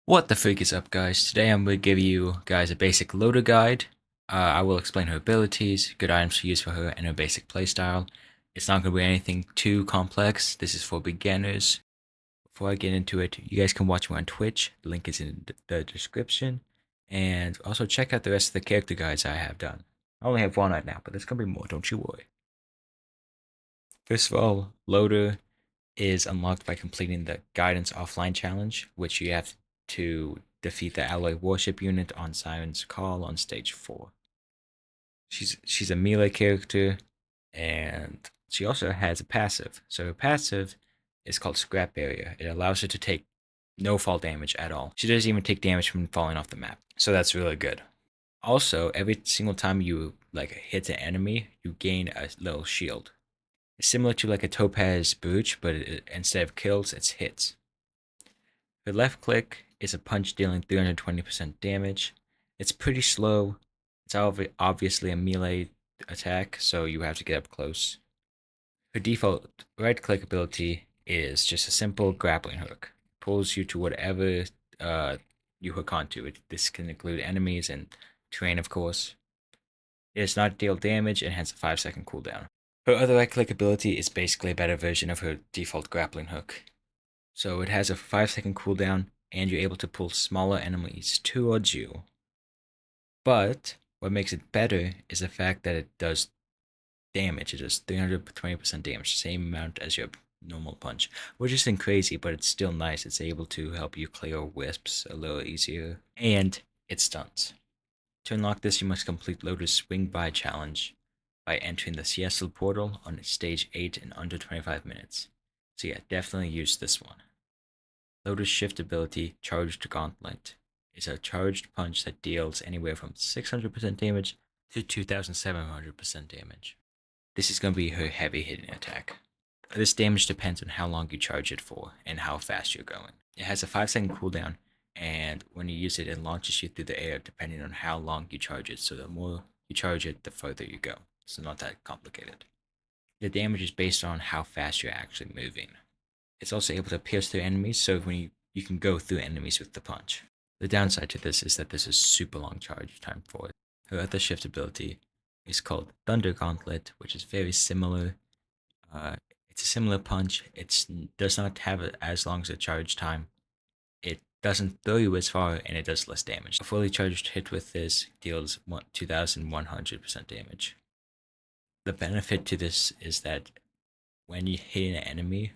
What the freak is up, guys? Today I'm going to give you guys a basic loader guide. I will explain her abilities, good items to use for her, and her basic playstyle. It's not going to be anything too complex. This is for beginners. Before I get into it, you guys can watch me on Twitch. The link is in the description. And also check out the rest of the character guides I have done. I only have one right now, but there's going to be more, don't you worry. First of all, loader is unlocked by completing the Guidance Offline Challenge, which you have to defeat the alloy warship unit on Siren's Call on stage 4. She's a melee character, and she also has a passive. So her passive is called Scrap Barrier. It allows her to take no fall damage at all. She doesn't even take damage from falling off the map, so that's really good. Also, every single time you hit an enemy, you gain a little shield. It's similar to like a Topaz Brooch, but instead of kills, it's hits. The left click is a punch dealing 320% damage. It's pretty slow. It's obviously a melee attack, so you have to get up close. Her default right click ability is just a simple grappling hook. It pulls you to whatever you hook onto. This can include enemies and terrain, of course. It does not deal damage and has a 5-second cooldown. Her other right click ability is basically a better version of her default grappling hook. So it has a 5-second cooldown, and you're able to pull smaller enemies towards you. But what makes it better is the fact that it does damage. It does 320% damage, same amount as your normal punch, which isn't crazy, but it's still nice. It's able to help you clear wisps a little easier, and it stuns. To unlock this, you must complete Loader's Swing By challenge by entering the Siesta portal on stage 8 in under 25 minutes. So yeah, definitely use this one. Loader's shift ability, Charged Gauntlet, is a charged punch that deals anywhere from 600% damage to 2700% damage. This is going to be her heavy hitting attack. This damage depends on how long you charge it for and how fast you're going. It has a 5-second cooldown, and when you use it, it launches you through the air depending on how long you charge it. So the more you charge it, the further you go. So not that complicated. The damage is based on how fast you're actually moving. It's also able to pierce through enemies, so when you can go through enemies with the punch. The downside to this is that there's a super long charge time for it. Her other shift ability is called Thunder Gauntlet, which is very similar. It's a similar punch. It does not have as long as a charge time. It doesn't throw you as far, and it does less damage. A fully charged hit with this deals 2100% damage. The benefit to this is that when you hit an enemy,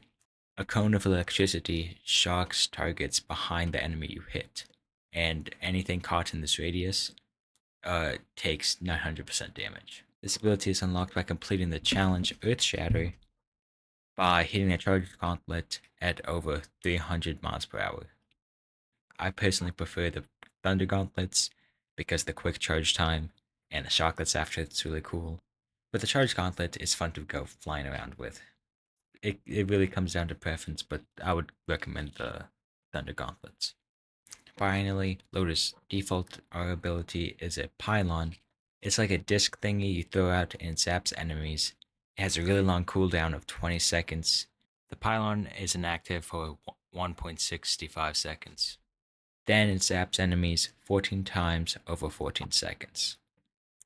a cone of electricity shocks targets behind the enemy you hit, and anything caught in this radius takes 900% damage. This ability is unlocked by completing the challenge Earth Shatter by hitting a charged gauntlet at over 300 miles per hour. I personally prefer the Thunder Gauntlets because the quick charge time and the shock that's after it's really cool. But the charged gauntlet is fun to go flying around with. It really comes down to preference, but I would recommend the Thunder Gauntlets. Finally, Lotus default R ability is a pylon. It's like a disc thingy you throw out and it zaps enemies. It has a really long cooldown of 20 seconds. The pylon is inactive for 1.65 seconds. Then it zaps enemies 14 times over 14 seconds.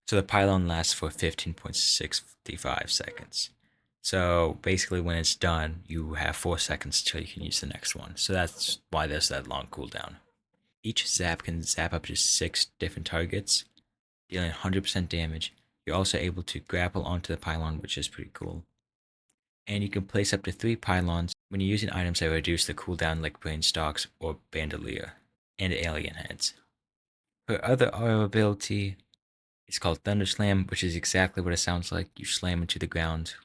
So the pylon lasts for 15.65 seconds. So basically, when it's done, you have 4 seconds till you can use the next one. So that's why there's that long cooldown. Each zap can zap up to 6 different targets, dealing 100% damage. You're also able to grapple onto the pylon, which is pretty cool. And you can place up to 3 pylons when you're using items that reduce the cooldown, like brain stalks or bandolier, and alien heads. Her other auto ability is called Thunder Slam, which is exactly what it sounds like. You slam into the ground,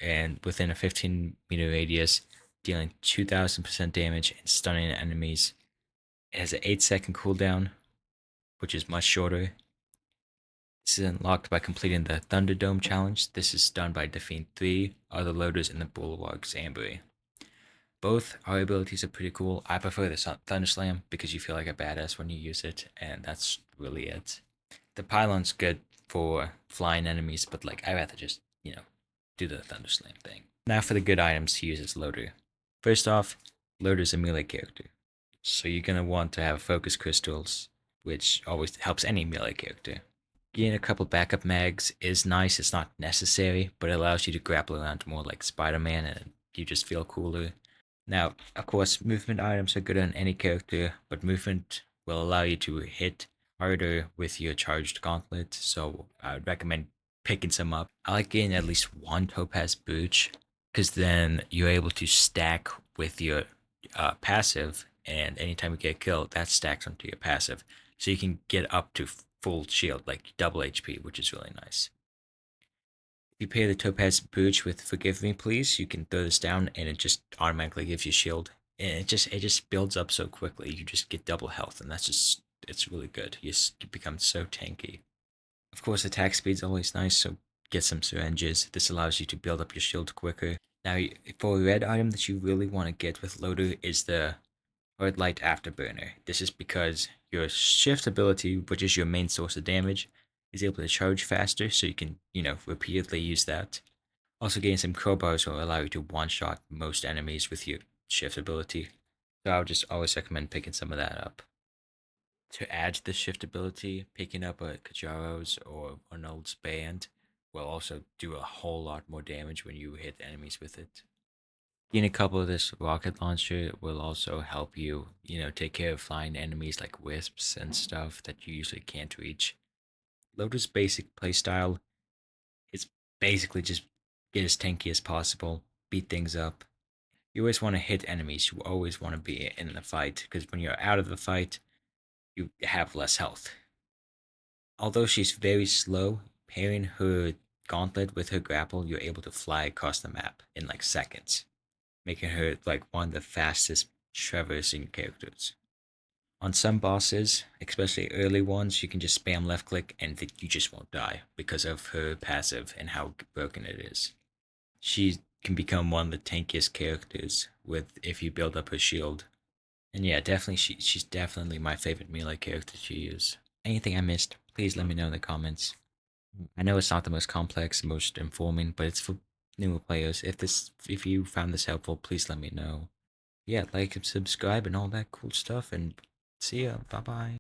and within a 15-meter radius, dealing 2000% damage and stunning enemies. It has an 8-second cooldown, which is much shorter. This is unlocked by completing the Thunderdome challenge. This is done by defeating 3 other loaders in the Bulwark's Ambury. Both our abilities are pretty cool. I prefer the Thunder Slam because you feel like a badass when you use it, and that's really it. The pylon's good for flying enemies, but I'd rather just, do the Thunder Slam thing. Now for the good items to use as Loader. First off, Loader's a melee character. So you're gonna want to have focus crystals, which always helps any melee character. Getting a couple backup mags is nice. It's not necessary, but it allows you to grapple around more like Spider-Man, and you just feel cooler. Now, of course, movement items are good on any character, but movement will allow you to hit harder with your charged gauntlet, so I would recommend picking some up. I like getting at least one topaz booch, because then you're able to stack with your passive, and anytime you get killed, that stacks onto your passive. So you can get up to full shield, like double HP, which is really nice. If you pair the Topaz Booch with Forgive Me Please, you can throw this down and it just automatically gives you shield. And it just builds up so quickly. You just get double health, and it's really good. You become so tanky. Of course, attack speed's always nice, so get some syringes. This allows you to build up your shield quicker. Now, for a red item that you really want to get with Loader is the Hard Light Afterburner. This is because your shift ability, which is your main source of damage, is able to charge faster, so you can, repeatedly use that. Also, getting some crowbars will allow you to one-shot most enemies with your shift ability. So I would just always recommend picking some of that up. To add to the shift ability, picking up a Kajaro's or Arnold's band will also do a whole lot more damage when you hit enemies with it. Getting a couple of this rocket launcher will also help you, take care of flying enemies like wisps and stuff that you usually can't reach. Lotus basic playstyle is basically just get as tanky as possible, beat things up. You always want to hit enemies. You always want to be in the fight, because when you're out of the fight, you have less health. Although she's very slow, pairing her gauntlet with her grapple, you're able to fly across the map in like seconds, making her like one of the fastest traversing characters. On some bosses, especially early ones, you can just spam left click and you just won't die because of her passive and how broken it is. She can become one of the tankiest characters with if you build up her shield. And yeah, definitely she's definitely my favorite melee character to use. Anything I missed, please let me know in the comments. I know it's not the most complex, most informing, but it's for newer players. If you found this helpful, please let me know. Yeah, like and subscribe and all that cool stuff, and see ya. Bye bye.